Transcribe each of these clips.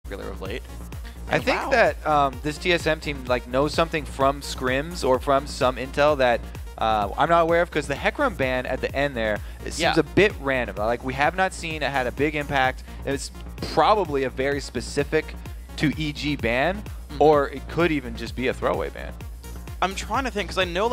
popular of late. I think that this TSM team knows something from scrims or from some intel that I'm not aware of, because the Hecarim ban at the end there, it seems a bit random. We have not seen it had a big impact. It's probably a very specific to EG ban, or it could even just be a throwaway ban. I'm trying to think, because I know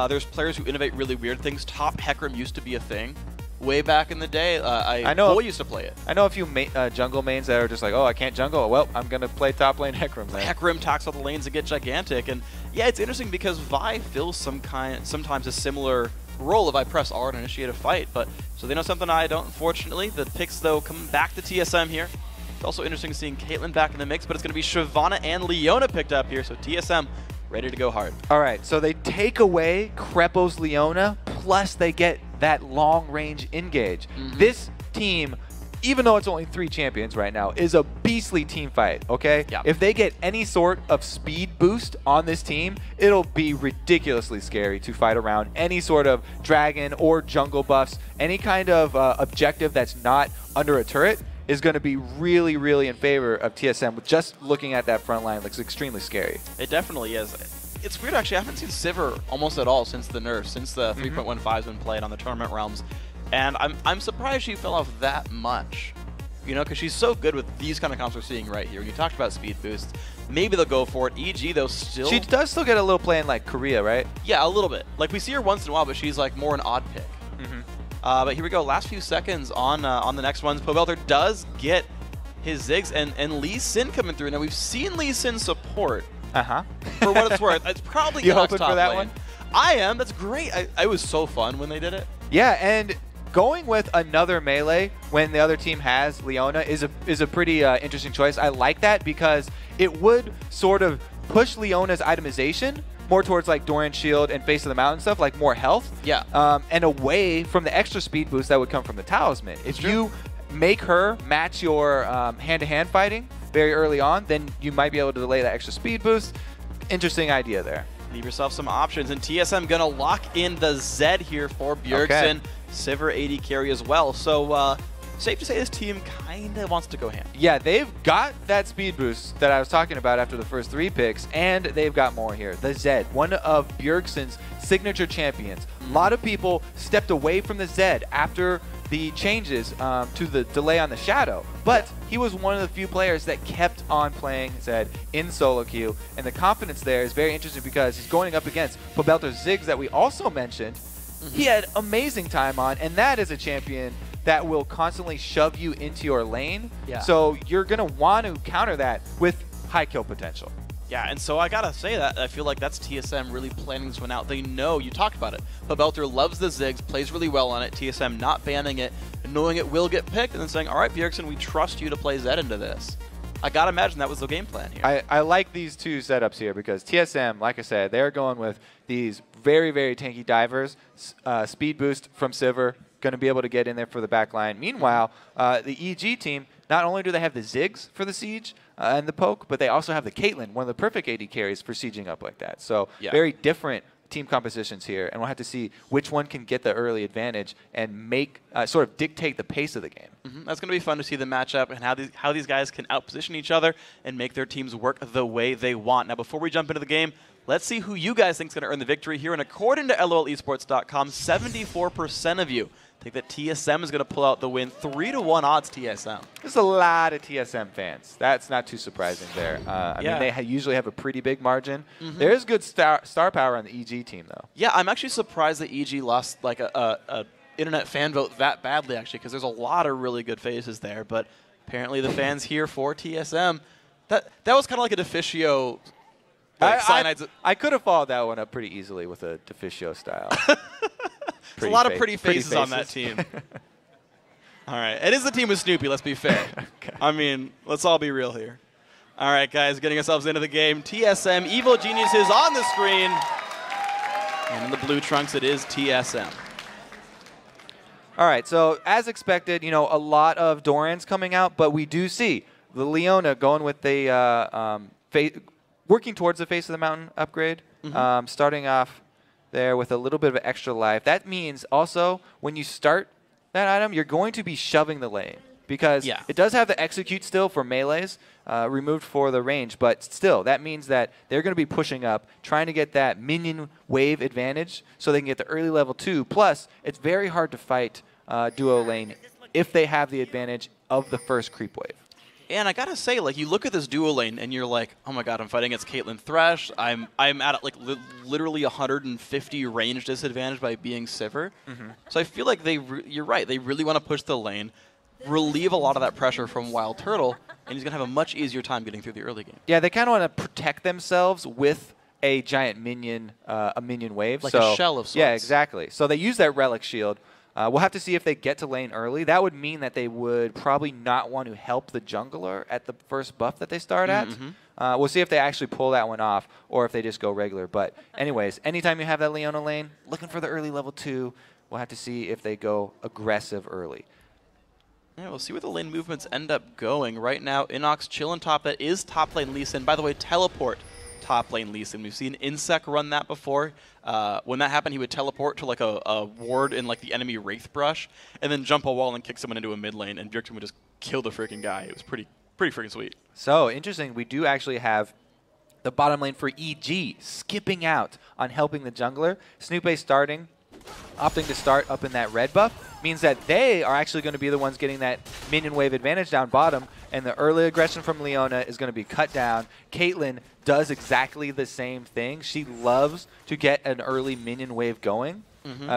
there's players who innovate really weird things. Top Hecarim used to be a thing way back in the day. I know used to play it. I know a few jungle mains that are just like, oh, I can't jungle. Well, I'm going to play top lane Hecarim. Hecarim talks all the lanes and get gigantic. And yeah, it's interesting because Vi fills sometimes a similar role if I press R to initiate a fight. But so they know something I don't, unfortunately. The picks, though, come back to TSM here. It's also interesting seeing Caitlyn back in the mix, but it's going to be Shyvana and Leona picked up here. So TSM ready to go hard. All right, so they take away Krepo's Leona, plus they get that long-range engage. This team, even though it's only 3 champions right now, is a beastly team fight, okay? Yep. If they get any sort of speed boost on this team, it'll be ridiculously scary to fight around any sort of dragon or jungle buffs. Any kind of objective that's not under a turret is going to be really, really in favor of TSM. Just looking at that front line looks extremely scary. It definitely is. It's weird, actually. I haven't seen Sivir almost at all since the nerf, since the 3.15 has been played on the tournament realms. And I'm surprised she fell off that much. You know, because she's so good with these kind of comps we're seeing right here. You talked about speed boosts. Maybe they'll go for it. EG, though, still... She does still get a little play in, Korea, right? Yeah, a little bit. We see her once in a while, but she's, more an odd pick. But here we go. Last few seconds on the next ones. Pobelter does get his Ziggs, and Lee Sin coming through. Now, we've seen Lee Sin support. For what it's worth. It's probably you hoping for that lane. one? I am. That's great. It was so fun when they did it. Yeah, and going with another melee when the other team has Leona is a pretty interesting choice. I like that because it would sort of push Leona's itemization more towards Doran Shield and Face of the Mountain stuff, more health. Yeah. And away from the extra speed boost that would come from the Talisman. If you make her match your hand-to-hand fighting very early on, then you might be able to delay that extra speed boost. Interesting idea there. Leave yourself some options. And TSM going to lock in the Zed here for Bjergsen. Sivir AD carry as well. So safe to say this team kind of wants to go ham. Yeah, they've got that speed boost that I was talking about after the first 3 picks, and they've got more here. The Zed, one of Bjergsen's signature champions. A lot of people stepped away from the Zed after the changes to the delay on the Shadow, but he was one of the few players that kept on playing Zed in solo queue, and the confidence there is very interesting because he's going up against Pobelter's Ziggs that we also mentioned. He had amazing time on, and that is a champion that will constantly shove you into your lane. Yeah. So you're going to want to counter that with high kill potential. Yeah, and so I gotta say that I feel like that's TSM really planning this one out. They know, you talked about it, Pobelter loves the Ziggs, plays really well on it, TSM not banning it, knowing it will get picked, and then saying, all right, Bjergsen, we trust you to play Zed into this. I gotta imagine that was the game plan here. I like these 2 setups here because TSM, like I said, they're going with these very, very tanky divers, speed boost from Sivir, going to be able to get in there for the back line. Meanwhile, the EG team, not only do they have the Ziggs for the siege and the poke, but they also have the Caitlyn, one of the perfect AD carries for sieging up like that. So very different team compositions here, and we'll have to see which one can get the early advantage and make sort of dictate the pace of the game. That's going to be fun to see the matchup and how these guys can outposition each other and make their teams work the way they want. Now, before we jump into the game, let's see who you guys think is going to earn the victory here. And according to LOLesports.com, 74% of you think that TSM is going to pull out the win. 3-1 odds TSM. There's a lot of TSM fans. That's not too surprising there. I mean, they usually have a pretty big margin. There is good star power on the EG team, though. Yeah, I'm actually surprised that EG lost a internet fan vote that badly, actually, because there's a lot of really good faces there. But apparently the fans here for TSM, that was kind of like a Deficio. I could have followed that one up pretty easily with a Deficio style. There's a lot of pretty faces on that team. All right. It is the team with Snoopy, let's be fair. I mean, let's all be real here. All right, guys, getting ourselves into the game. TSM, Evil Geniuses on the screen. And in the blue trunks, it is TSM. All right, so as expected, a lot of Dorans coming out, but we do see the Leona going with the working towards the Face of the Mountain upgrade, starting off there with a little bit of extra life. That means also when you start that item, you're going to be shoving the lane. because it does have the execute still for melees, removed for the range, but still, that means that they're going to be pushing up, trying to get that minion wave advantage so they can get the early level 2. Plus, it's very hard to fight duo lane if they have the advantage of the first creep wave. And I gotta say, like, you look at this duo lane and you're like, oh my god, I'm fighting against Caitlyn Thresh. I'm at like literally 150 range disadvantage by being Sivir. So I feel like you're right. They really want to push the lane, relieve a lot of that pressure from Wild Turtle, and he's gonna have a much easier time getting through the early game. Yeah, they kind of want to protect themselves with a giant minion, a minion wave, like a shell of sorts. Yeah, exactly. So they use that relic shield. We'll have to see if they get to lane early. That would mean that they would probably not want to help the jungler at the first buff that they start at. We'll see if they actually pull that one off or if they just go regular. But anyways, anytime you have that Leona lane, looking for the early level 2, we'll have to see if they go aggressive early. Yeah, we'll see where the lane movements end up going. Right now, Inox chilling top. That is top lane Lee Sin. By the way, teleport top lane Lee Sin. We've seen Insec run that before. When that happened, he would teleport to like a ward in like the enemy Wraith Brush, and then jump a wall and kick someone into a mid lane, and Bjergsen would just kill the freaking guy. It was pretty freaking sweet. So interesting. We do actually have the bottom lane for EG skipping out on helping the jungler. Snoopé starting, opting to start up in that red buff, means that they are actually going to be the ones getting that minion wave advantage down bottom, and the early aggression from Leona is going to be cut down. Caitlyn does exactly the same thing. She loves to get an early minion wave going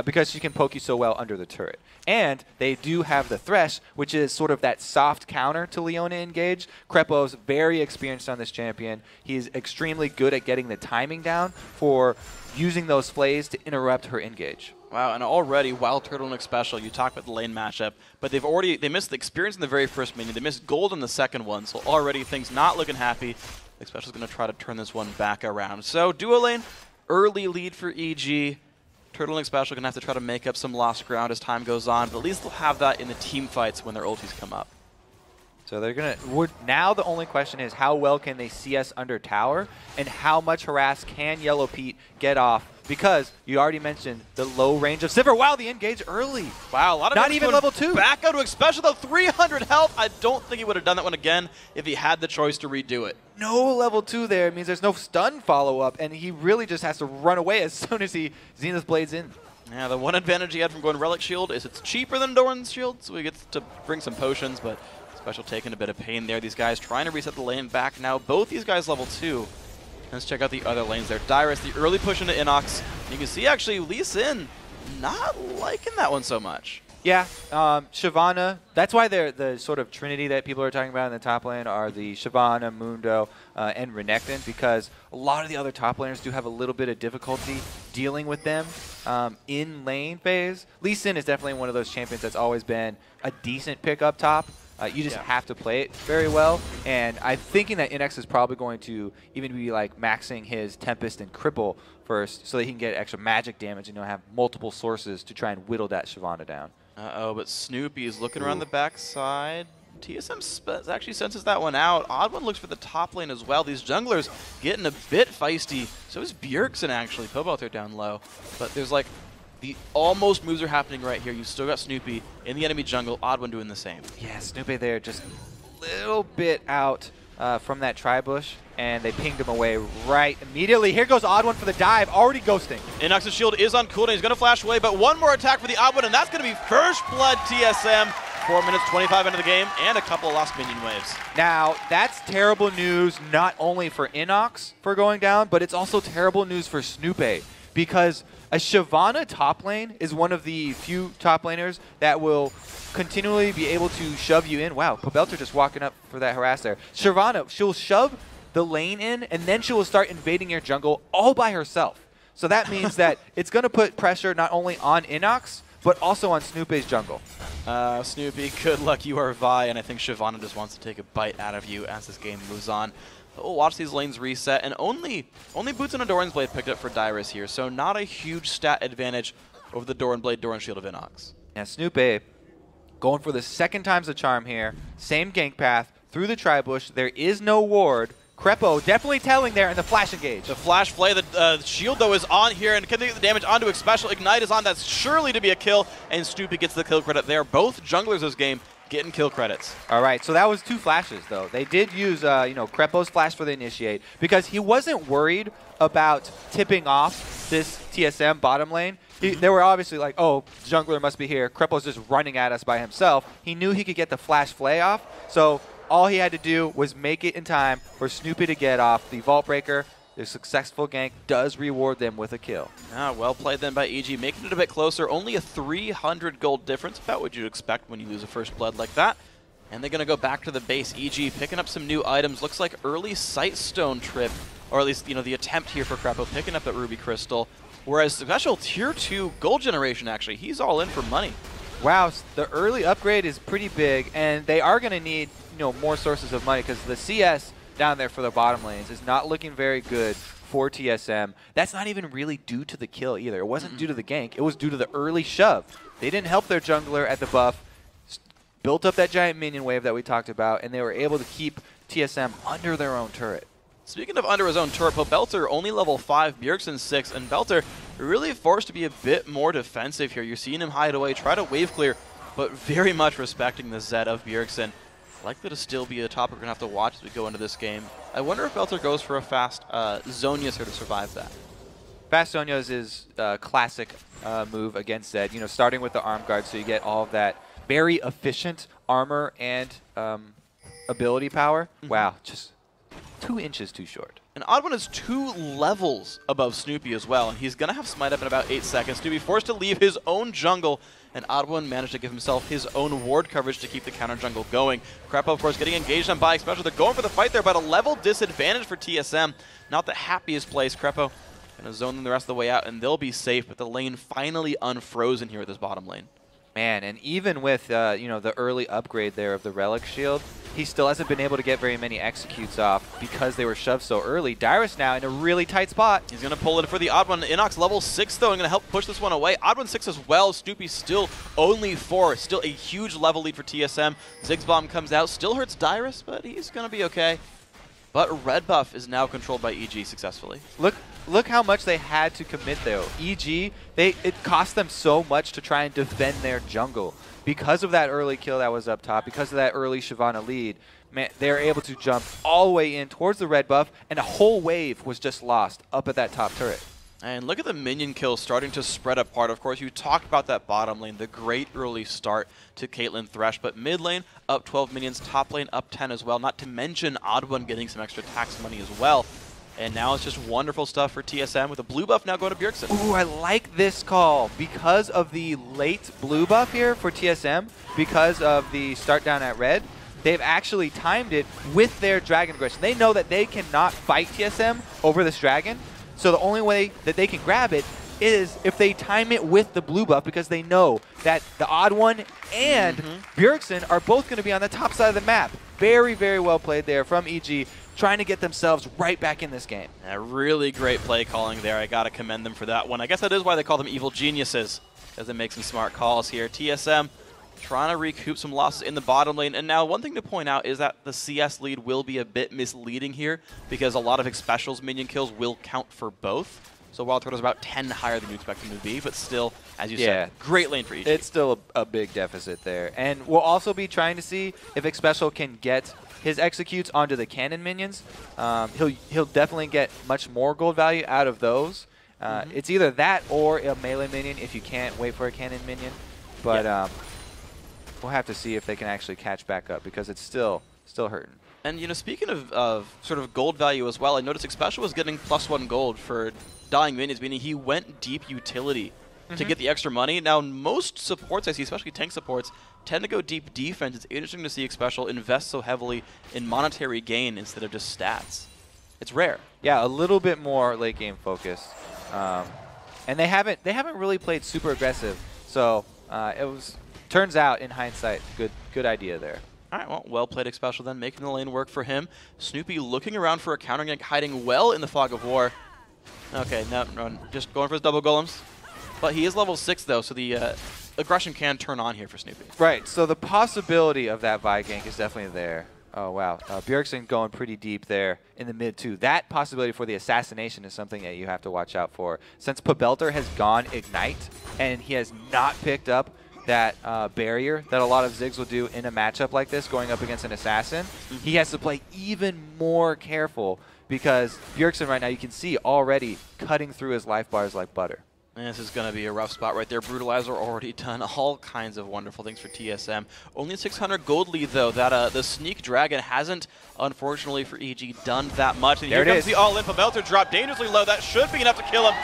because she can poke you so well under the turret. And they do have the Thresh, which is sort of that soft counter to Leona engage. Krepo's very experienced on this champion. He's extremely good at getting the timing down for using those flays to interrupt her engage. Wow, and already Wild Turtle and Special, you talk about the lane matchup, but they missed the experience in the very first minion. They missed gold in the second one, so already things not looking happy. Special's going to try to turn this one back around. So duo lane, early lead for EG. Turtle and Special going to have to try to make up some lost ground as time goes on, but at least they'll have that in the team fights when their ultis come up. So they're going to, now the only question is how well can they see us under tower, and how much harass can Yellow Pete get off? Because you already mentioned the low range of Sivir. Wow, the engage early. Wow, a lot of not even level 2. Back out to Special though, 300 health. I don't think he would have done that one again if he had the choice to redo it. No level 2 there. It means there's no stun follow-up, and he really just has to run away as soon as he Zenith Blades in. Yeah, the one advantage he had from going Relic Shield is it's cheaper than Doran's Shield, so he gets to bring some potions, but Special taking a bit of pain there. These guys trying to reset the lane back now. Both these guys level 2. Let's check out the other lanes there. Dyrus, the early push into Inox. You can see actually Lee Sin not liking that one so much. Yeah, Shyvana, that's why they're the sort of trinity that people are talking about in the top lane are the Shyvana, Mundo, and Renekton, because a lot of the other top laners do have a little bit of difficulty dealing with them in lane phase. Lee Sin is definitely one of those champions that's always been a decent pick up top. You just have to play it very well, and I'm thinking that Inox is probably going to even be like maxing his Tempest and Cripple first so that he can get extra magic damage and have multiple sources to try and whittle that Shyvana down. Uh-oh, but Snoopy is looking around the backside. TSM actually senses that one out. Odd One looks for the top lane as well. These junglers getting a bit feisty. So is Bjergsen actually. Pobelter down low. But there's like the almost moves are happening right here. You still got Snoopy in the enemy jungle. Odd One doing the same. Yeah, Snoopy there just a little bit out from that tri-bush, and they pinged him away right immediately. Here goes Odd One for the dive, already ghosting. Inox's shield is on cooldown. He's going to flash away, but one more attack for the Odd One, and that's going to be first blood TSM. 4 minutes 25 into the game, and a couple of lost minion waves. Now, that's terrible news not only for Inox for going down, but it's also terrible news for Snoopy, because a Shyvana top lane is one of the few top laners that will continually be able to shove you in. Wow, Pobelter just walking up for that harass there. Shyvana, she'll shove the lane in, and then she will start invading your jungle all by herself. So that means that it's going to put pressure not only on Inox, but also on Snoopy's jungle. Snoopy, good luck. You are Vi, and I think Shyvana just wants to take a bite out of you as this game moves on. But we'll watch these lanes reset, and only Boots and a Doran's Blade picked up for Dyrus here, so not a huge stat advantage over the Doran Blade, Doran Shield of Inox. Yeah, Snoopy going for the second time's the charm here. Same gank path through the tri-bush. There is no ward. Krepo definitely telling there in the flash engage. The flash play, the shield though is on here, and can they get the damage onto a special? Ignite is on, that's surely to be a kill, and Snoopy gets the kill credit there. Both junglers this game getting kill credits. All right, so that was 2 flashes, though. They did use, Crepo's flash for the initiate because he wasn't worried about tipping off this TSM bottom lane. They were obviously like, oh, jungler must be here. Crepo's just running at us by himself. He knew he could get the flash flay off, so all he had to do was make it in time for Snoopy to get off the Vault Breaker. Their successful gank does reward them with a kill. Well played then by EG, making it a bit closer. Only a 300 gold difference, about what you'd expect when you lose a first blood like that. And they're going to go back to the base. EG picking up some new items. Looks like early Sightstone trip, or at least the attempt here for Crepo, picking up that Ruby Crystal. Whereas special tier 2 gold generation, actually, he's all in for money. Wow, the early upgrade is pretty big, and they are going to need more sources of money because the CS down there for the bottom lanes is not looking very good for TSM. That's not even really due to the kill either. It wasn't due to the gank. It was due to the early shove. They didn't help their jungler at the buff, built up that giant minion wave that we talked about, and they were able to keep TSM under their own turret. Speaking of under his own turret, Belter only level 5, Bjergsen 6, and Belter really forced to be a bit more defensive here. You're seeing him hide away, try to wave clear, but very much respecting the Zed of Bjergsen. Likely to still be a topic we're going to have to watch as we go into this game. I wonder if Belter goes for a fast Zhonya's here to survive that. Fast Zhonya's is a classic move against Zed, starting with the arm guard so you get all of that very efficient armor and ability power. Wow, just 2 inches too short. And Odd1 is 2 levels above Snoopy as well, and he's going to have Smite up in about 8 seconds. Snoopy forced to leave his own jungle, and Odd1 managed to give himself his own ward coverage to keep the counter jungle going. Crepo, of course, getting engaged on by Special. They're going for the fight there, but a level disadvantage for TSM. Not the happiest place. Crepo going to zone them the rest of the way out, and they'll be safe, but the lane finally unfrozen here with this bottom lane. Man, and even with the early upgrade there of the Relic Shield, he still hasn't been able to get very many executes off because they were shoved so early. Dyrus now in a really tight spot. He's going to pull in for the Odd1. Inox level 6, though, and going to help push this one away. Odd1 6 as well. Snoopy still only 4. Still a huge level lead for TSM. Ziggs Bomb comes out. Still hurts Dyrus, but he's going to be okay. But red buff is now controlled by EG successfully. Look how much they had to commit, though. EG, it cost them so much to try and defend their jungle. Because of that early kill that was up top, because of that early Shyvana lead, man, they're able to jump all the way in towards the red buff, and a whole wave was just lost up at that top turret. And look at the minion kills starting to spread apart. Of course, you talked about that bottom lane, the great early start to Caitlyn Thresh, but mid lane up 12 minions, top lane up 10 as well, not to mention Odd1 getting some extra tax money as well. And now it's just wonderful stuff for TSM with a blue buff now going to Bjergsen. Ooh, I like this call because of the late blue buff here for TSM, because of the start down at red. They've actually timed it with their dragon aggression. They know that they cannot fight TSM over this dragon, so the only way that they can grab it is if they time it with the blue buff, because they know that the Odd1 and Bjergsen are both going to be on the top side of the map. Very, very well played there from EG, trying to get themselves right back in this game. A really great play calling there. I got to commend them for that one. I guess that is why they call them evil geniuses, as they make some smart calls here. TSM trying to recoup some losses in the bottom lane. And now one thing to point out is that the CS lead will be a bit misleading here, because a lot of Xpecial's minion kills will count for both. So Wild Turtle's about 10 higher than you expect him to be, but still, as you said, great lane for EG. It's still a big deficit there. And we'll also be trying to see if Xpecial can get his executes onto the cannon minions. He'll definitely get much more gold value out of those. It's either that or a melee minion if you can't wait for a cannon minion. But we'll have to see if they can actually catch back up, because it's still hurting. And speaking of sort of gold value as well, I noticed Xpecial was getting +1 gold for dying minions, meaning he went deep utility to get the extra money. Now, most supports I see, especially tank supports, tend to go deep defense. It's interesting to see Xpecial invest so heavily in monetary gain instead of just stats. It's rare. Yeah, a little bit more late game focused, and they haven't really played super aggressive. So turns out in hindsight, good idea there. All right, well played Xpecial then, making the lane work for him. Snoopy looking around for a counter gank, hiding well in the fog of war. Okay, no, just going for his double golems. But he is level 6 though, so the aggression can turn on here for Snoopy. Right, so the possibility of that Vi gank is definitely there. Oh, wow. Bjergsen going pretty deep there in the mid, too. That possibility for the assassination is something that you have to watch out for. Since Pabelter has gone Ignite and he has not picked up that barrier that a lot of Ziggs will do in a matchup like this, going up against an assassin. He has to play even more careful because Bjergsen right now, you can see already cutting through his life bars like butter. And this is going to be a rough spot right there. Brutalizer already done all kinds of wonderful things for TSM. Only 600 gold lead, though. That the Sneak Dragon hasn't, unfortunately for EG, done that much. And there here comes the all-in Pobelter drop. Dangerously low. That should be enough to kill him.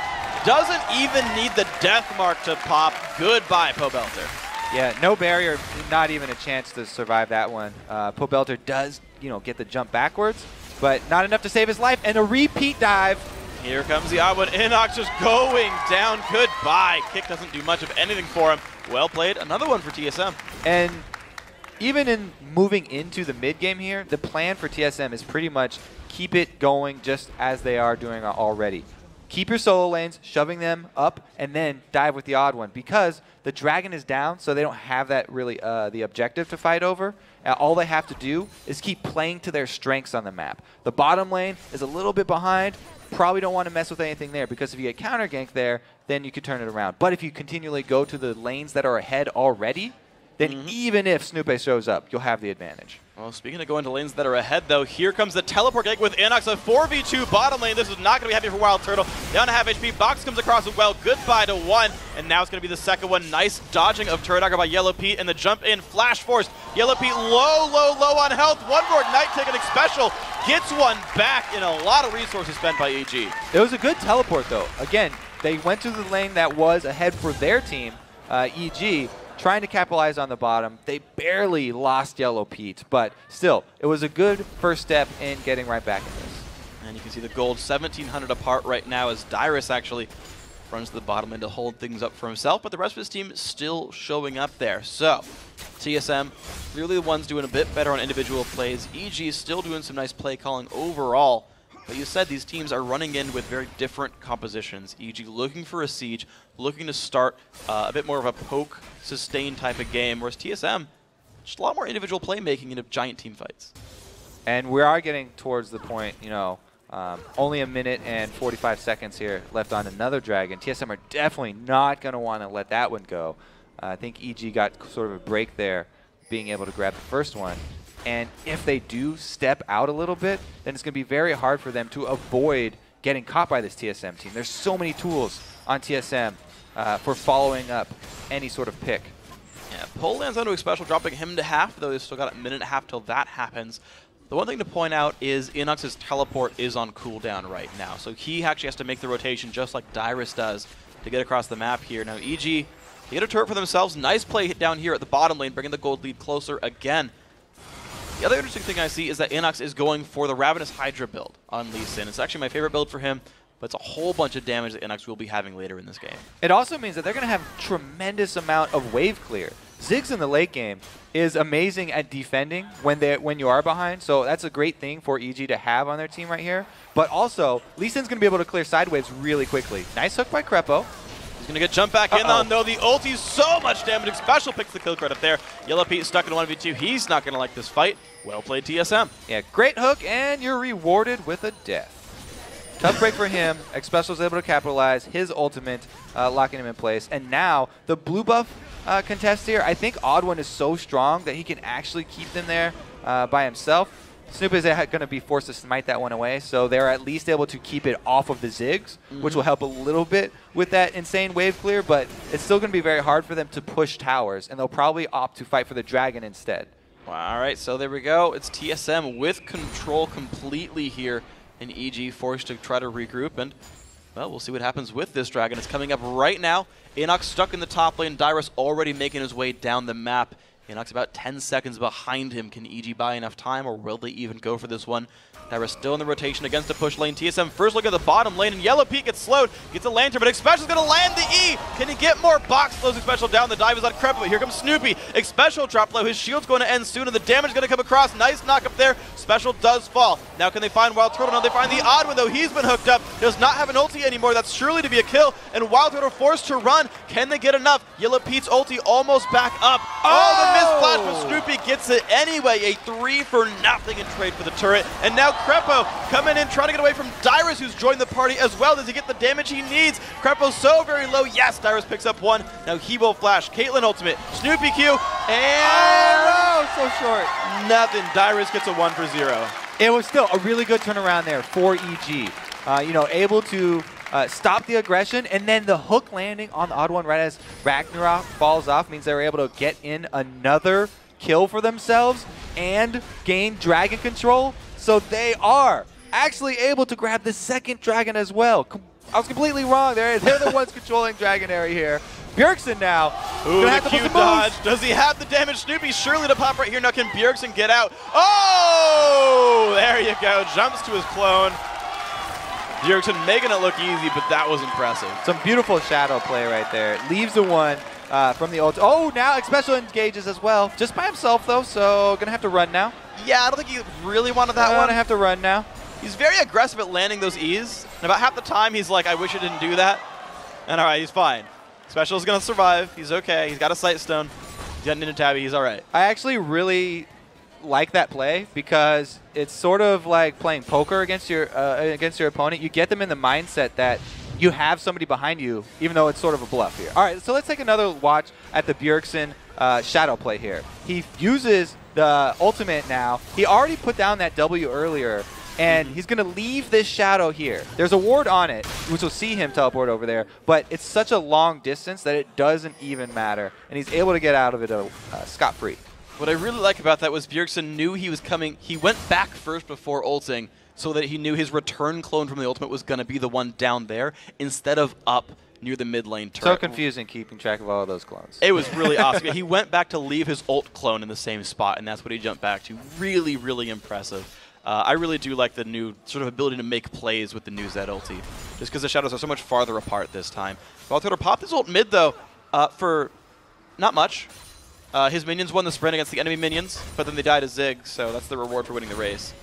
Doesn't even need the death mark to pop. Goodbye, Pobelter. Yeah, no barrier, not even a chance to survive that one. Pobelter does, get the jump backwards, but not enough to save his life. And a repeat dive. Here comes the odd one. Inox just going down. Goodbye. Kick doesn't do much of anything for him. Well played. Another one for TSM. And even in moving into the mid game here, the plan for TSM is pretty much keep it going just as they are doing already. Keep your solo lanes, shoving them up, and then dive with the odd one because the dragon is down, so they don't have that really the objective to fight over. All they have to do is keep playing to their strengths on the map. The bottom lane is a little bit behind. Probably don't want to mess with anything there because if you get counter gank there, then you could turn it around. But if you continually go to the lanes that are ahead already, then even if Snoopy shows up, you'll have the advantage. Well, speaking of going to lanes that are ahead, though, here comes the teleport gank with Inox, a 4v2 bottom lane. This is not going to be happy for Wild Turtle. Down to half HP. Box comes across as well. Goodbye to one. And now it's going to be the second one. Nice dodging of Turret Dagger by Yellow Pete. And the jump in. Flash Force. Yellow Pete low on health. One more Night Ticketing special. Gets one back in a lot of resources spent by EG. It was a good teleport, though. Again, they went to the lane that was ahead for their team, EG, trying to capitalize on the bottom. They barely lost Yellow Pete, but still, it was a good first step in getting right back in this. And you can see the gold 1,700 apart right now as Dyrus actually runs to the bottom lane to hold things up for himself, but the rest of his team is still showing up there. So, TSM, clearly the ones doing a bit better on individual plays. EG is still doing some nice play calling overall. But you said these teams are running in with very different compositions. EG looking for a siege, looking to start a bit more of a poke, sustain type of game, whereas TSM, just a lot more individual playmaking in giant team fights. And we are getting towards the point, only a minute and 45 seconds here left on another dragon. TSM are definitely not going to want to let that one go. I think EG got sort of a break there, being able to grab the first one. And if they do step out a little bit, then it's going to be very hard for them to avoid getting caught by this TSM team. There's so many tools on TSM for following up any sort of pick. Yeah, Pole lands onto a special, dropping him to half, though they've still got a minute and a half till that happens. The one thing to point out is Inox's teleport is on cooldown right now, so he actually has to make the rotation just like Dyrus does to get across the map here. Now EG, they get a turret for themselves. Nice play down here at the bottom lane, bringing the gold lead closer again. The other interesting thing I see is that Inox is going for the Ravenous Hydra build on Lee Sin. It's actually my favorite build for him, but it's a whole bunch of damage that Inox will be having later in this game. It also means that they're going to have tremendous amount of wave clear. Ziggs in the late game is amazing at defending when you are behind, so that's a great thing for EG to have on their team right here. But also, Lee Sin's going to be able to clear side waves really quickly. Nice hook by Krepo. He's going to get jumped back in on, though. The ulti's so much damage. Special picks the kill credit there. Yellow Pete stuck in 1v2. He's not going to like this fight. Well played, TSM. Yeah, great hook, and you're rewarded with a death. Tough break for him. Xpecial's able to capitalize his ultimate, locking him in place. And now, the blue buff contest here, I think Odd One is so strong that he can actually keep them there by himself. Snoop is going to be forced to smite that one away, so they're at least able to keep it off of the Ziggs, which will help a little bit with that insane wave clear, but it's still going to be very hard for them to push towers, and they'll probably opt to fight for the dragon instead. All right, so there we go. It's TSM with control completely here, and EG forced to try to regroup, and, well, we'll see what happens with this dragon. It's coming up right now. Inox stuck in the top lane. Dyrus already making his way down the map. Inox about 10 seconds behind him. Can EG buy enough time, or will they even go for this one? Dyrus still in the rotation against the push lane. TSM first look at the bottom lane, and Yellow Pete gets slowed. Gets a lantern, but Xpecial's going to land the E. Can he get more box? Slows Xpecial down. The dive is on Krepo, but here comes Snoopy. Xpecial drop low. His shield's going to end soon, and the damage is going to come across. Nice knock up there. Special does fall. Now can they find Wild Turtle? No, they find the Odd One, though. He's been hooked up. Does not have an ulti anymore. That's surely to be a kill, and Wild Turtle forced to run. Can they get enough? Yellow Pete's ulti almost back up. Oh, the missed flash, but Snoopy gets it anyway. A 3-for-0 in trade for the turret. And now Crepo coming in, trying to get away from Dyrus, who's joined the party as well. Does he get the damage he needs? Crepo's so very low. Yes, Dyrus picks up one. Now he will flash. Caitlyn ultimate. Snoopy Q. And so short. Nothing. Dyrus gets a 1-for-0. It was still a really good turnaround there for EG. Able to stop the aggression, and then the hook landing on the odd one right as Ragnarok falls off means they were able to get in another kill for themselves and gain dragon control. So they are actually able to grab the second dragon as well. I was completely wrong. They're the ones controlling dragon area here. Bjergsen now. Ooh, the Q dodge. Does he have the damage? Snoopy surely to pop right here. Now can Bjergsen get out? Oh! There you go. Jumps to his clone. Bjergsen making it look easy, but that was impressive. Some beautiful shadow play right there. Leaves the one from the ult. Oh, now special engages as well. Just by himself, though, so going to have to run now. Yeah, I don't think he really wanted that one. Going to have to run now. He's very aggressive at landing those E's. And about half the time, he's like, I wish I didn't do that. And all right, he's fine. Special's going to survive. He's okay. He's got a sight stone. He's got an Ninja Tabby. He's all right. I actually really like that play because it's sort of like playing poker against your opponent. You get them in the mindset that you have somebody behind you, even though it's sort of a bluff here. All right, so let's take another watch at the Bjergsen shadow play here. He uses the ultimate now. He already put down that W earlier, and he's going to leave this shadow here. There's a ward on it, which will see him teleport over there, but it's such a long distance that it doesn't even matter, and he's able to get out of it scot-free. What I really like about that was Bjergsen knew he was coming. He went back first before ulting so that he knew his return clone from the ultimate was going to be the one down there instead of up near the mid lane turret. So confusing keeping track of all of those clones. It was really awesome. He went back to leave his ult clone in the same spot, and that's what he jumped back to. Really, really impressive. I really do like the new sort of ability to make plays with the new Zed ulti, just because the shadows are so much farther apart this time. Valtoder popped his ult mid, though, for not much. His minions won the sprint against the enemy minions, but then they died to Zig, so that's the reward for winning the race.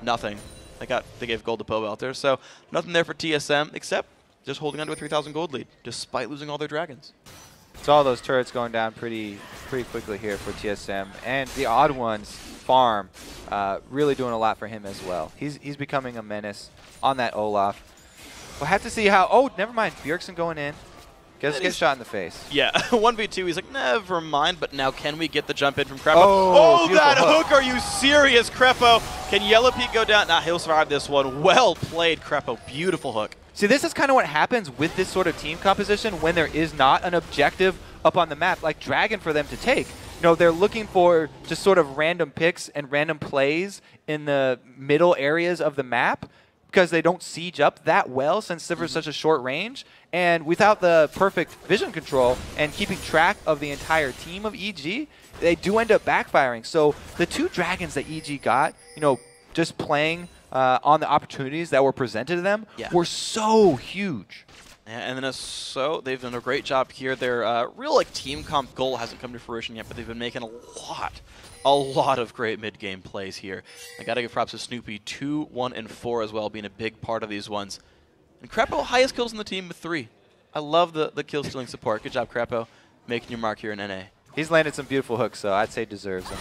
Nothing. They gave gold to Poe out there, so nothing there for TSM, except just holding on to a 3,000 gold lead, despite losing all their dragons. So all those turrets going down pretty quickly here for TSM, and the odd ones farm really doing a lot for him as well. He's becoming a menace on that Olaf. We'll have to see how. Oh, never mind. Bjergsen going in. Gets shot in the face. Yeah, 1v2. He's like, never mind. But now, can we get the jump in from Crepo? Oh, that hook! Are you serious, Crepo? Can Yellow Peak go down? Nah, he'll survive this one. Well played, Crepo. Beautiful hook. See, this is kind of what happens with this sort of team composition when there is not an objective up on the map, like Dragon, for them to take. They're looking for just sort of random picks and random plays in the middle areas of the map because they don't siege up that well since they're such a short range. And without the perfect vision control and keeping track of the entire team of EG, they do end up backfiring. So the two dragons that EG got, just playing on the opportunities that were presented to them were so huge. And then they've done a great job here. Their real team comp goal hasn't come to fruition yet, but they've been making a lot of great mid-game plays here. I got to give props to Snoopy, 2, 1, and 4 as well, being a big part of these ones. And Crepo, highest kills in the team with 3. I love the kill-stealing support. Good job, Crepo, making your mark here in NA. He's landed some beautiful hooks, so I'd say deserves them.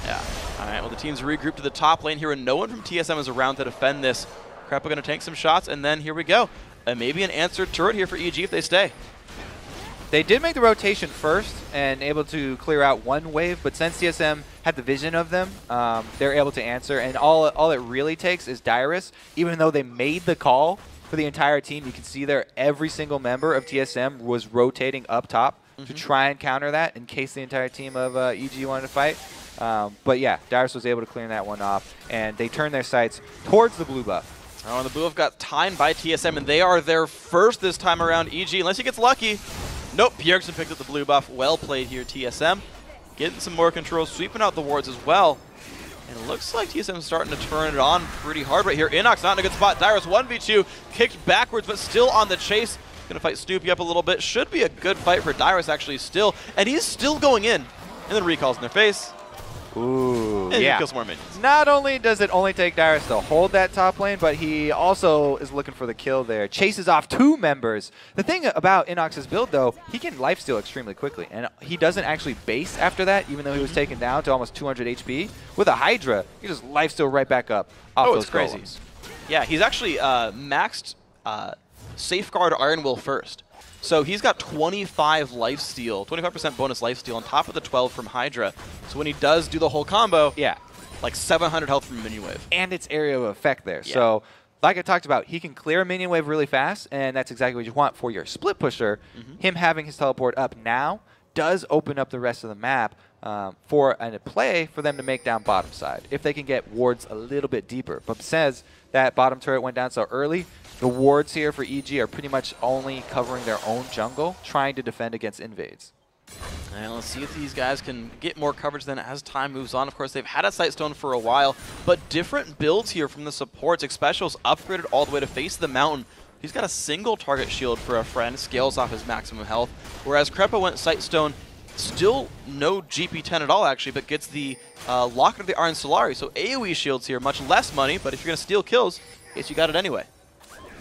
Yeah. All right, well, the team's regrouped to the top lane here, and no one from TSM is around to defend this. Crepo going to tank some shots, and then here we go. Maybe an answered turret here for EG if they stay. They did make the rotation first and able to clear out one wave, but since TSM had the vision of them, they're able to answer. And all it really takes is Dyrus. Even though they made the call for the entire team, you can see there every single member of TSM was rotating up top to try and counter that in case the entire team of EG wanted to fight. But yeah, Dyrus was able to clear that one off, and they turned their sights towards the blue buff. Oh, and the blue buff got timed by TSM, and they are there first this time around, EG, unless he gets lucky. Nope, Bjergsen picked up the blue buff. Well played here, TSM. Getting some more control, sweeping out the wards as well. And it looks like TSM's starting to turn it on pretty hard right here. Inox not in a good spot. Dyrus 1v2, kicked backwards, but still on the chase. Gonna fight Snoopy up a little bit. Should be a good fight for Dyrus actually still. And he's still going in. And then recalls in their face. Ooh, And yeah. kill some more minions. Not only does it only take Dyrus to hold that top lane, but he also is looking for the kill there. Chases off 2 members. The thing about Inox's build, though, he can lifesteal extremely quickly. And he doesn't actually base after that, even though he was taken down to almost 200 HP. With a Hydra, he just lifesteal right back up off those it's crazy. golems. Yeah, he's actually maxed Safeguard Iron Will first. So he's got 25 lifesteal, 25% bonus lifesteal on top of the 12 from Hydra. So when he does do the whole combo, Yeah. like 700 health from Minion Wave. And its area of effect there. Yeah. So, like I talked about, he can clear a minion wave really fast, and that's exactly what you want for your split pusher. Him having his teleport up now does open up the rest of the map for a play for them to make down bottom side, if they can get wards a little bit deeper. But says that bottom turret went down so early, the wards here for EG are pretty much only covering their own jungle, trying to defend against invades. And let's see if these guys can get more coverage then as time moves on. Of course, they've had a Sightstone for a while, but different builds here from the supports. Xpecial's upgraded all the way to face the mountain. He's got a single target shield for a friend, scales off his maximum health, whereas Krepa went Sightstone, still no GP10 at all actually, but gets the Locket of the Iron Solari. So AoE shields here, much less money, but if you're going to steal kills, I guess you got it anyway.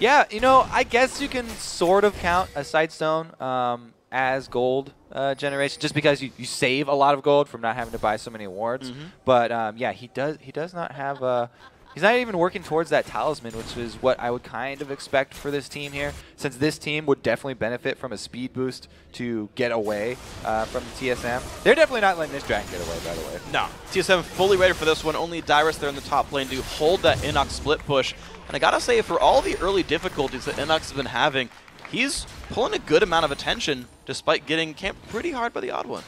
Yeah, you know, I guess you can sort of count a Sightstone as gold generation, just because you save a lot of gold from not having to buy so many awards. But yeah, he does not have he's not even working towards that talisman, which is what I would kind of expect for this team here, since this team would definitely benefit from a speed boost to get away from the TSM. They're definitely not letting this dragon get away, by the way. No, TSM fully ready for this one. Only Dyrus there in the top lane to hold that Inox split push. And I gotta say, for all the early difficulties that Inox has been having, he's pulling a good amount of attention despite getting camped pretty hard by the odd one.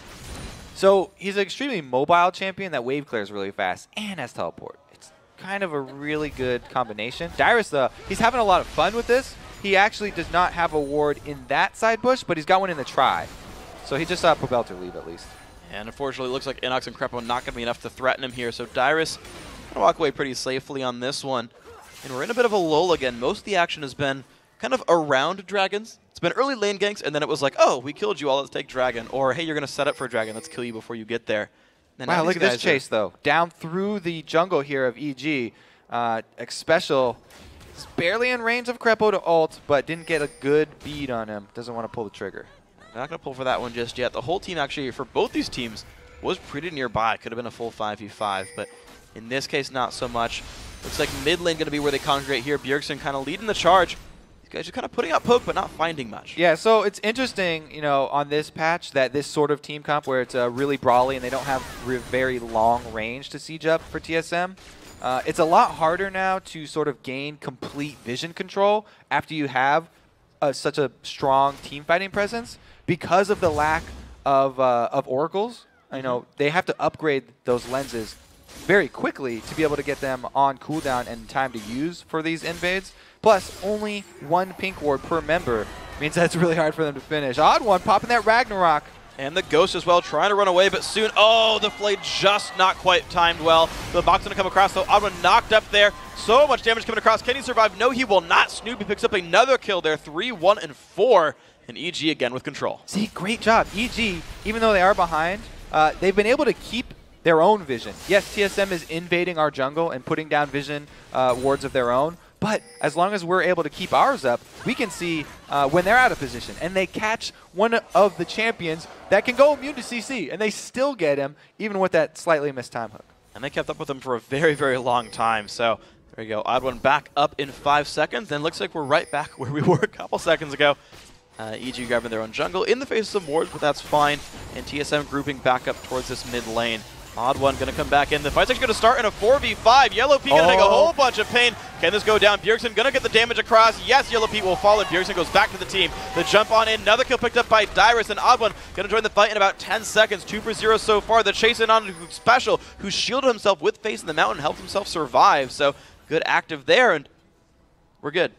So he's an extremely mobile champion that wave clears really fast and has teleport. It's kind of a really good combination. Dyrus, though, he's having a lot of fun with this. He actually does not have a ward in that side bush, but he's got one in the try. So he just saw Pobelter leave at least. And unfortunately, it looks like Inox and Krepo not going to be enough to threaten him here. So Dyrus going to walk away pretty safely on this one. And we're in a bit of a lull again. Most of the action has been kind of around dragons. It's been early lane ganks, and then it was like, oh, we killed you all, let's take dragon. Or, hey, you're going to set up for a dragon, let's kill you before you get there. And wow, look at this chase, though. Down through the jungle here of EG. Xpecial is barely in range of Krepo to ult, but didn't get a good bead on him. Doesn't want to pull the trigger. They're not going to pull for that one just yet. The whole team, actually, for both these teams, was pretty nearby. Could have been a full 5v5, but in this case, not so much. Looks like mid lane going to be where they congregate here. Bjergsen kind of leading the charge. These guys are kind of putting out poke, but not finding much. Yeah, so it's interesting, you know, on this patch that this sort of team comp where it's really brawly and they don't have very long range to siege up for TSM. It's a lot harder now to sort of gain complete vision control after you have such a strong team fighting presence because of the lack of oracles. You know, they have to upgrade those lenses very quickly to be able to get them on cooldown and time to use for these invades. Plus, only one pink ward per member means that's really hard for them to finish. Odd one popping that Ragnarok. And the Ghost as well, trying to run away, but soon, oh, the Flay just not quite timed well. The box going to come across, though. Odd one knocked up there. So much damage coming across. Can he survive? No, he will not. Snoopy picks up another kill there. 3, 1, and 4. And EG again with control. See, great job. EG, even though they are behind, they've been able to keep their own vision. Yes, TSM is invading our jungle and putting down vision wards of their own, but as long as we're able to keep ours up, we can see when they're out of position. And they catch one of the champions that can go immune to CC, and they still get him, even with that slightly missed time hook. And they kept up with him for a very, very long time. So there you go. Odd one back up in 5 seconds. Then looks like we're right back where we were a couple seconds ago. EG grabbing their own jungle in the face of some wards, but that's fine. And TSM grouping back up towards this mid lane. Odd one going to come back in. The fight's actually going to start in a 4v5. Yellow Pete going to take a whole bunch of pain. Can this go down? Bjergsen going to get the damage across. Yes, Yellow Pete will fall, and Bjergsen goes back to the team. The jump on in. Another kill picked up by Dyrus, and Odd one going to join the fight in about 10 seconds. 2 for 0 so far. The chase in on Xpecial, who shielded himself with face in the mountain, helped himself survive. So good active there, and we're good.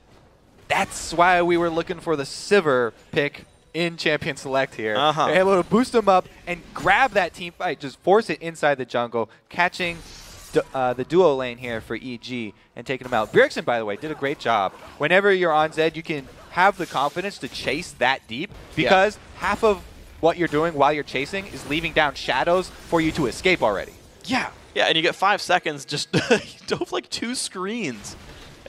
That's why we were looking for the Sivir pick in Champion Select here. They're able to boost them up and grab that team fight, just force it inside the jungle, catching the duo lane here for EG and taking them out. Bjergsen, by the way, did a great job. Whenever you're on Zed, you can have the confidence to chase that deep because half of what you're doing while you're chasing is leaving down shadows for you to escape already. Yeah. Yeah, and you get 5 seconds, just dove like 2 screens,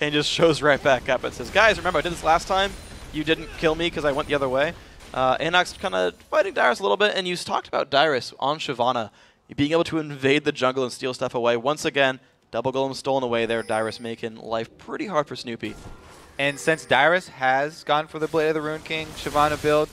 and just shows right back up. It says, guys, remember I did this last time? You didn't kill me because I went the other way. Inox kind of fighting Dyrus a little bit, and you talked about Dyrus on Shyvana being able to invade the jungle and steal stuff away. Once again, double golem stolen away there. Dyrus making life pretty hard for Snoopy. And since Dyrus has gone for the Blade of the Ruined King Shyvana build,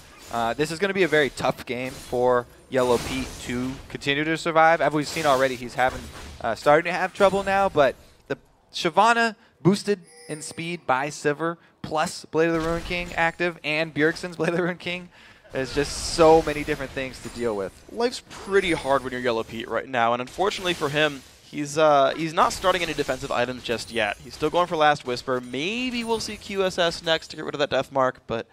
this is going to be a very tough game for Yellow Pete to continue to survive. As we've seen already, he's starting to have trouble now, but the Shyvana boosted in speed by Sivir, plus Blade of the Ruined King active, and Bjergsen's Blade of the Ruined King. There's just so many different things to deal with. Life's pretty hard when you're Yellow Pete right now, and unfortunately for him, he's not starting any defensive items just yet. He's still going for Last Whisper. Maybe we'll see QSS next to get rid of that Death Mark, but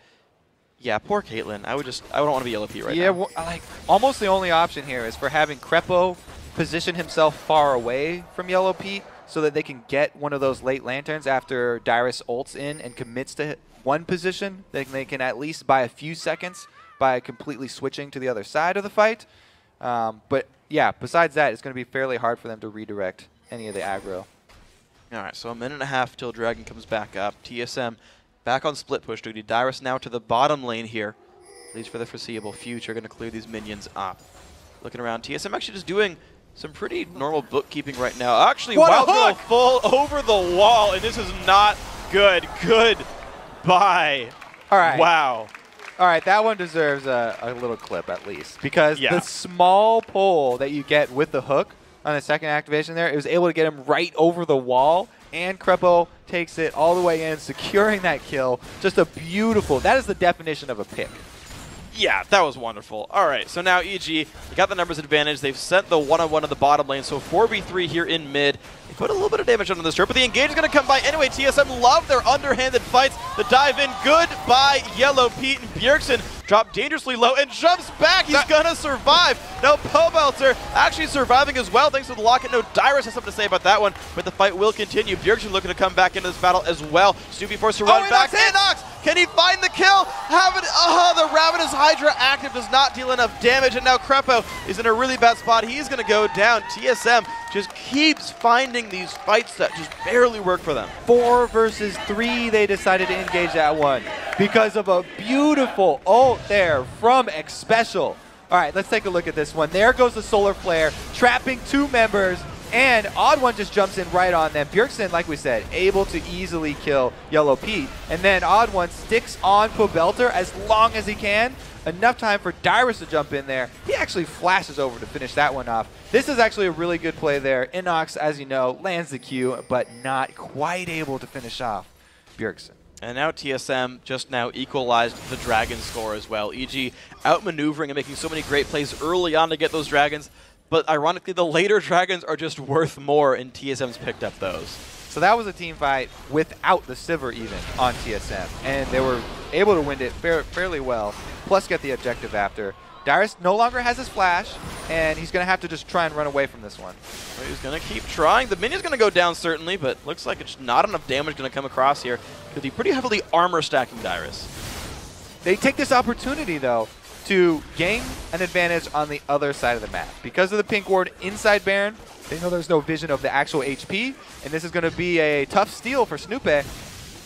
yeah, poor Caitlyn. I don't want to be Yellow Pete right now. Yeah, well, like almost the only option here is for having Krepo position himself far away from Yellow Pete so that they can get one of those late lanterns after Dyrus ults in and commits to one position. They can at least buy a few seconds by completely switching to the other side of the fight. But yeah, besides that, it's going to be fairly hard for them to redirect any of the aggro. All right, so a minute and a half till Dragon comes back up. TSM back on split push duty. Dyrus now to the bottom lane here. At least for the foreseeable future, going to clear these minions up. Looking around, TSM actually just doing some pretty normal bookkeeping right now. Actually, Wild Girl full over the wall, and this is not good. Goodbye. All right. Wow. All right, that one deserves a little clip at least, because the small pull that you get with the hook on the second activation there, it was able to get him right over the wall, and Krepo takes it all the way in, securing that kill. Just a beautiful, that is the definition of a pick. Yeah, that was wonderful. All right, so now EG, they got the numbers advantage. They've sent the one-on-one to the bottom lane, so 4v3 here in mid. They put a little bit of damage onto this turret, but the engage is going to come by anyway. TSM love their underhanded fights. The dive in, good by Yellow Pete, and Bjergsen dropped dangerously low and jumps back. He's going to survive. Now Pobelter actually surviving as well thanks to the locket. No, Dyrus has something to say about that one, but the fight will continue. Bjergsen looking to come back into this battle as well. Snoopy forced to run back. Inox, can he find the kill? The Ravenous Hydra active does not deal enough damage, and now Krepo is in a really bad spot. He's going to go down. TSM just keeps finding these fights that just barely work for them. 4 versus 3, they decided to engage that one because of a beautiful ult there from Xpecial. All right, let's take a look at this one. There goes the Solar Flare, trapping 2 members, and Odd One just jumps in right on them. Bjergsen, like we said, able to easily kill Yellow Pete, and then Odd One sticks on Pobelter as long as he can. Enough time for Dyrus to jump in there. He actually flashes over to finish that one off. This is actually a really good play there. Inox, as you know, lands the Q, but not quite able to finish off Bjergsen. And now TSM just now equalized the Dragon score as well. EG outmaneuvering and making so many great plays early on to get those Dragons, but ironically the later Dragons are just worth more, and TSM's picked up those. So that was a team fight without the Sivir even on TSM, and they were able to win it fairly well, plus get the objective after. Dyrus no longer has his flash, and he's going to have to just try and run away from this one. Well, he's going to keep trying. The minion's going to go down certainly, but looks like it's not enough damage going to come across here. Could be pretty heavily armor stacking Dyrus. They take this opportunity, though, to gain an advantage on the other side of the map. Because of the pink ward inside Baron, they know there's no vision of the actual HP, and this is going to be a tough steal for Snoopy.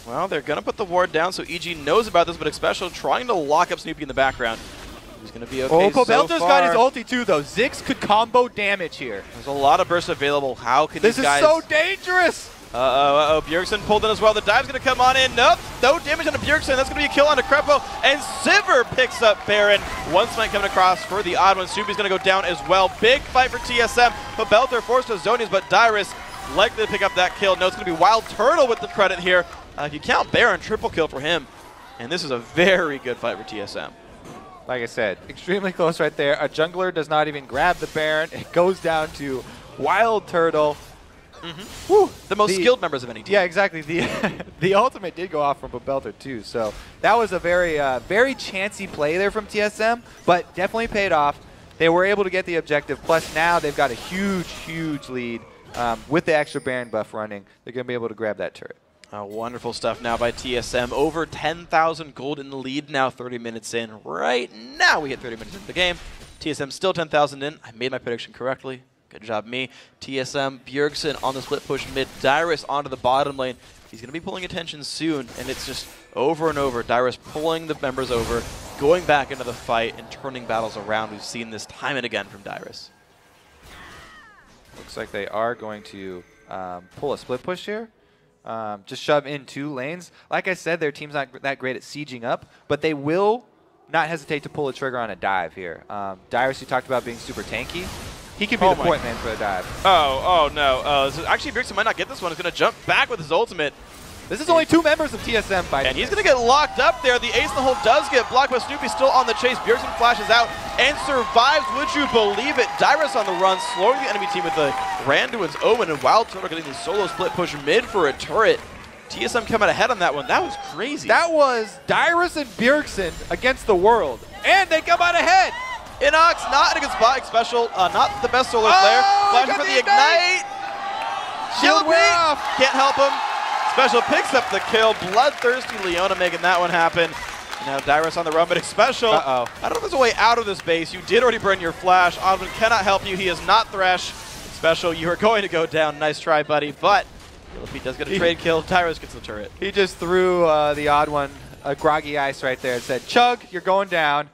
Well, they're going to put the ward down, so EG knows about this, but Xpecial trying to lock up Snoopy in the background. He's going to be okay so far. Pobelter's got his ulti too, though. Ziggs could combo damage here. There's a lot of bursts available. How can these guys... This is so dangerous! Bjergsen pulled in as well. The dive's going to come on in. Nope, no damage on Bjergsen. That's going to be a kill on Krepo. And Sivir picks up Baron. One smite coming across for the Odd One. Snoopy's going to go down as well. Big fight for TSM. Pobelter forced to Zonies, but Dyrus likely to pick up that kill. No, it's going to be Wild Turtle with the credit here. If you count Baron, triple kill for him. And this is a very good fight for TSM. Like I said, extremely close right there. A jungler does not even grab the Baron. It goes down to Wild Turtle. Woo, the most skilled members of any team. Yeah, exactly. The ultimate did go off from Pobelter too, so that was a very chancy play there from TSM, but definitely paid off. They were able to get the objective. Plus now they've got a huge lead with the extra Baron buff running. They're going to be able to grab that turret. Wonderful stuff now by TSM. Over 10,000 gold in the lead now, 30 minutes in. Right now we hit 30 minutes into the game. TSM still 10,000 in. I made my prediction correctly. Good job, me. TSM, Bjergsen on the split push mid. Dyrus onto the bottom lane. He's going to be pulling attention soon, and it's just over and over. Dyrus pulling the members over, going back into the fight, and turning battles around. We've seen this time and again from Dyrus. Looks like they are going to pull a split push here. Just shove in 2 lanes. Like I said, their team's not that great at sieging up, but they will not hesitate to pull a trigger on a dive here. Dyrus, you talked about being super tanky. He could be the point man for a dive. Oh no. Actually, Bjergsen might not get this one. He's going to jump back with his ultimate. This is only 2 members of TSM fighting. And he's going to get locked up there. The ace in the hole does get blocked, but Snoopy still on the chase. Bjergsen flashes out and survives. Would you believe it? Dyrus on the run, slowing the enemy team with the Randuin's Omen, and Wild Turtle getting the solo split push mid for a turret. TSM coming ahead on that one. That was crazy. That was Dyrus and Bjergsen against the world. And they come out ahead. Inox not in a good spot. Special, not the best solo player. Flashing for the ignite. Shield wear off. Can't help him. Special picks up the kill. Bloodthirsty Leona making that one happen. Now Dyrus on the run, but Special. I don't know if there's a way out of this base. You did already burn your flash. Odwin cannot help you. He is not Thresh. Special, you are going to go down. Nice try, buddy. But Yellowpete does get a trade kill. Dyrus gets the turret. He just threw the odd one, a groggy ice right there and said, Chug, you're going down.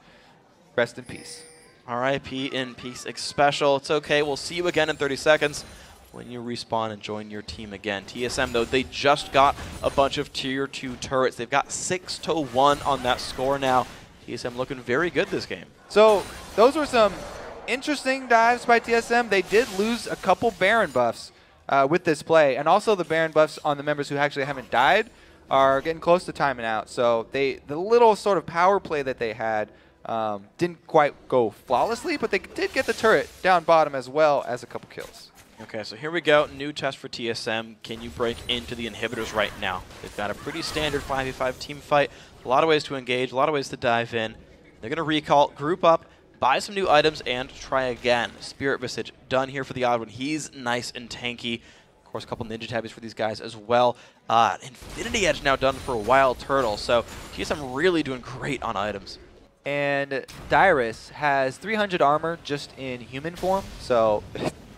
Rest in peace. R.I.P. in peace. Special. It's okay. We'll see you again in 30 seconds when you respawn and join your team again. TSM, though, they just got a bunch of Tier 2 turrets. They've got 6-1 on that score now. TSM looking very good this game. So those were some interesting dives by TSM. They did lose a couple Baron buffs with this play, and also the Baron buffs on the members who actually haven't died are getting close to timing out. So the little sort of power play that they had didn't quite go flawlessly, but they did get the turret down bottom as well as a couple kills. Okay, so here we go. New test for TSM. Can you break into the inhibitors right now? They've got a pretty standard 5v5 team fight. A lot of ways to engage, a lot of ways to dive in. They're going to recall, group up, buy some new items, and try again. Spirit Visage done here for the odd one. He's nice and tanky. Of course, a couple Ninja Tabbies for these guys as well. Infinity Edge now done for a Wild Turtle. So TSM really doing great on items. And Dyrus has 300 armor just in human form, so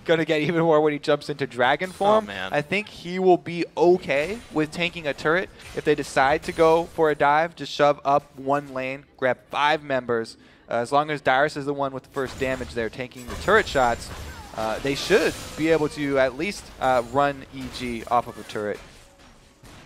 going to get even more when he jumps into dragon form. Oh, man. I think he will be okay with tanking a turret if they decide to go for a dive. Just shove up 1 lane, grab 5 members. As long as Dyrus is the one with the first damage there tanking the turret shots, they should be able to at least run EG off of a turret.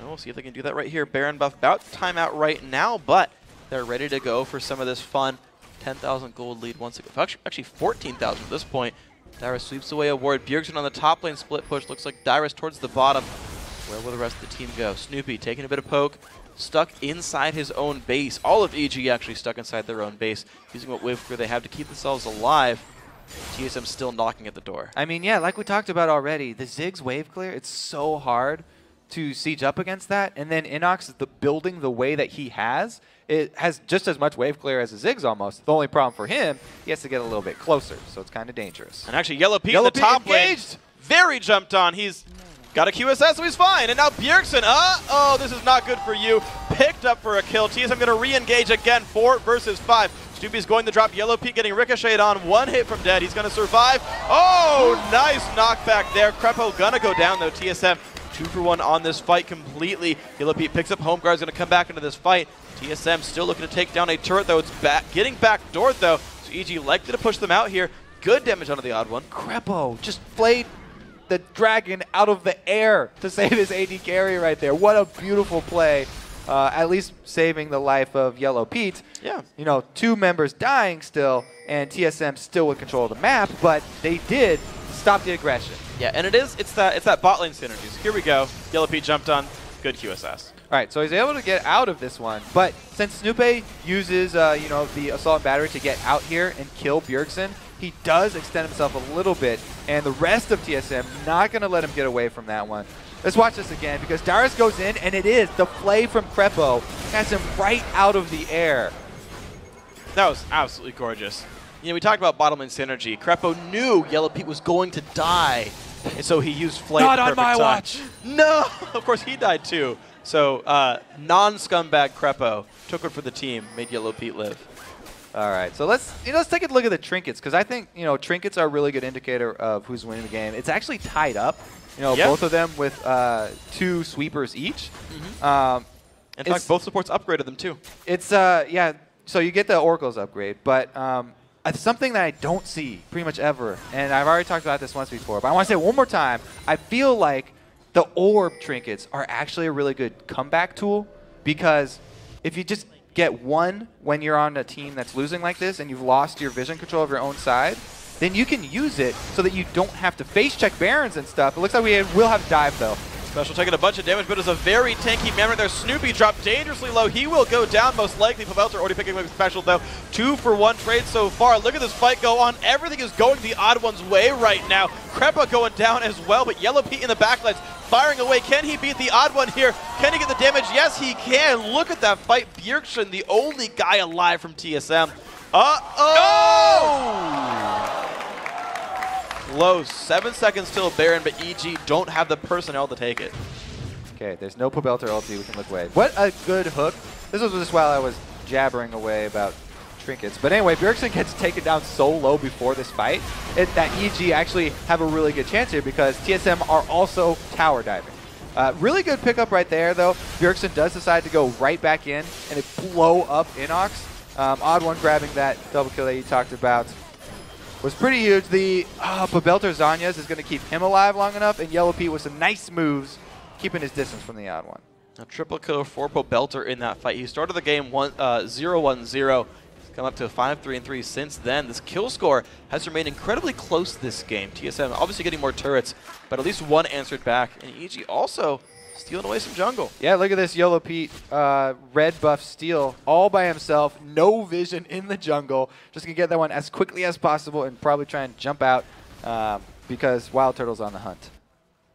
We'll see if they can do that right here. Baron buff about to time out right now, but they're ready to go for some of this fun. 10,000 gold lead once again. Actually 14,000 at this point. Dyrus sweeps away a ward. Bjergsen on the top lane split push. Looks like Dyrus towards the bottom. Where will the rest of the team go? Snoopy taking a bit of poke. Stuck inside his own base. All of EG actually stuck inside their own base. Using what wave clear they have to keep themselves alive. TSM still knocking at the door. I mean, yeah, like we talked about already, the Ziggs wave clear, it's so hard to siege up against that. And then Inox, building the way that he has, it has just as much wave clear as a Ziggs almost. The only problem for him, he has to get a little bit closer, so it's kind of dangerous. And actually, Yellowpete in the top lane, very jumped on. He's got a QSS, so he's fine. And now Bjergsen, oh, this is not good for you. Picked up for a kill. TSM going to re-engage again, 4 versus 5. Snoopy's going to drop. Yellowpete getting ricocheted on. 1 hit from dead. He's going to survive. Oh, nice knockback there. Crepo going to go down, though. TSM 2 for 1 on this fight completely. Yellowpete picks up home guard's going to come back into this fight. TSM still looking to take down a turret, though. It's getting backdoored, though. So EG likely to push them out here. Good damage onto the odd one. Crepo just flayed the dragon out of the air to save his AD carry right there. What a beautiful play. At least saving the life of Yellowpete. Yeah. You know, 2 members dying still, and TSM still with control of the map, but they did stop the aggression. Yeah, and it's that bot lane synergy. So here we go. Yellowpete jumped on. Good QSS. All right, so he's able to get out of this one, but since Snoopy uses you know, the assault battery to get out here and kill Bjergsen, he does extend himself a little bit, and the rest of TSM not going to let him get away from that one. Let's watch this again, because Dyrus goes in, and it is the play from Crepo. Has him right out of the air. That was absolutely gorgeous. You know, we talked about bottom lane synergy. Crepo knew Yellowpete was going to die, and so he used Flame. Not on my watch. No! Of course, he died too. So, non-scumbag Crepo took one for the team, made Yellowpete live. All right, so let's take a look at the trinkets, because I think trinkets are a really good indicator of who's winning the game. It's actually tied up, both of them with 2 sweepers each. In fact, both supports upgraded them too. It's yeah. So you get the Oracle's upgrade, but it's something that I don't see pretty much ever, and I've already talked about this once before, but I want to say it one more time. I feel like the orb trinkets are actually a really good comeback tool, because if you just get one when you're on a team that's losing like this and you've lost your vision control of your own side, then you can use it so that you don't have to face check Barons and stuff. It looks like we will have dive though. Special taking a bunch of damage, but it's a very tanky man right there. Snoopy dropped dangerously low. He will go down most likely. Pobelter already picking up Special though. 2 for 1 trade so far. Look at this fight go on. Everything is going the odd one's way right now. Krepa going down as well, but Yellow Pete in the backlines firing away. Can he beat the odd one here? Can he get the damage? Yes, he can. Look at that fight. Bjergsen, the only guy alive from TSM. Close. 7 seconds till Baron, but EG don't have the personnel to take it. Okay, there's no Pobelter ulti we can look away. What a good hook. This was just while I was jabbering away about trinkets. But anyway, Bjergsen gets taken down so low before this fight that EG actually have a really good chance here, because TSM are also tower diving. Really good pickup right there, though. Bjergsen does decide to go right back in, and it blow up Inox. Odd one grabbing that double kill that you talked about was pretty huge. The Pobelter Zanyas is going to keep him alive long enough, and Yellow Pete with some nice moves, keeping his distance from the odd one. A triple kill for Pobelter in that fight. He started the game 0-1-0. He's come up to 5-3-3 since then. This kill score has remained incredibly close this game. TSM obviously getting more turrets, but at least one answered back. And EG also stealing away some jungle. Yeah, look at this Yellow Pete red buff steal all by himself. No vision in the jungle. Just going to get that one as quickly as possible and probably try and jump out because Wild Turtle's on the hunt.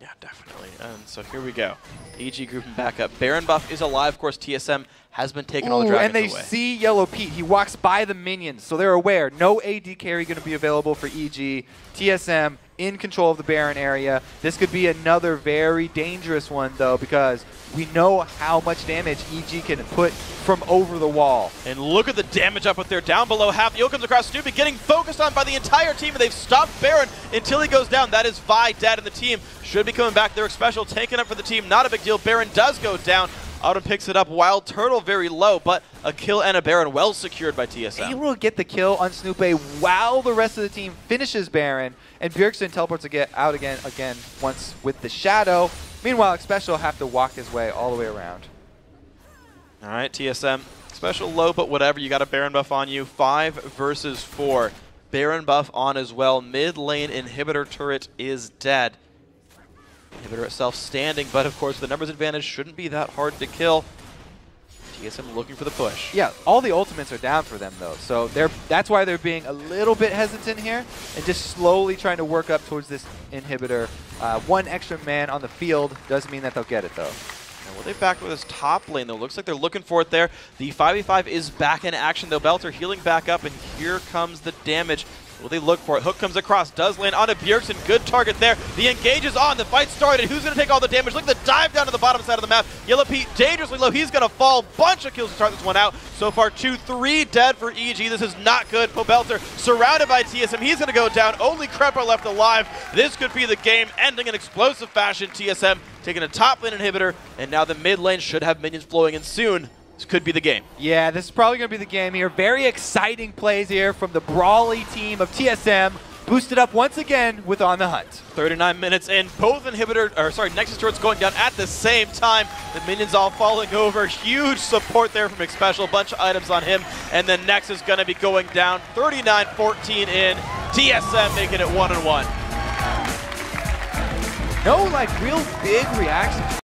Yeah, definitely. And so here we go. EG grouping back up. Baron buff is alive. Of course, TSM has been taking all the dragons away. And they see Yellow Pete. He walks by the minions, so they're aware. No AD carry going to be available for EG. TSM in control of the Baron area. This could be another very dangerous one, though, because we know how much damage EG can put from over the wall. And look at the damage up with there. Down below half. Yo comes across. Snoopy getting focused on by the entire team, and they've stopped Baron until he goes down. That is Vi dead, and the team should be coming back. They're special taken up for the team. Not a big deal. Baron does go down. Autumn picks it up. Wild Turtle very low, but a kill and a Baron well secured by TSM. Able to get the kill on Snoopy while the rest of the team finishes Baron, and Bjergsen teleports out again once with the Shadow. Meanwhile, Special have to walk his way all the way around. All right, TSM. Special low, but whatever. You got a Baron buff on you. 5 versus 4. Baron buff on as well. Mid lane inhibitor turret is dead. Inhibitor itself standing, but of course the numbers advantage shouldn't be that hard to kill. TSM looking for the push. Yeah, all the ultimates are down for them though, so that's why they're being a little bit hesitant here and just slowly trying to work up towards this inhibitor. One extra man on the field doesn't mean that they'll get it though. Well, they back with this top lane though. Looks like they're looking for it there. The 5v5 is back in action though. Belter healing back up, and here comes the damage. Will they look for it? Hook comes across, does land onto Bjergsen. Good target there. The engage is on. The fight started. Who's going to take all the damage? Look at the dive down to the bottom side of the map. Yellow Pete dangerously low. He's going to fall. Bunch of kills to start this one out. So far, 2-3 dead for EG. This is not good. Pobelter surrounded by TSM. He's going to go down. Only Krepa left alive. This could be the game ending in explosive fashion. TSM taking a top lane inhibitor, and now the mid lane should have minions flowing in soon. This could be the game. Yeah, this is probably going to be the game here. Very exciting plays here from the brawly team of TSM. Boosted up once again with On the Hunt. 39 minutes in. Both Nexus turrets going down at the same time. The minions all falling over. Huge support there from McSpecial. Bunch of items on him. And then Nexus going to be going down. 39-14 in. TSM making it 1-1. No, real big reaction.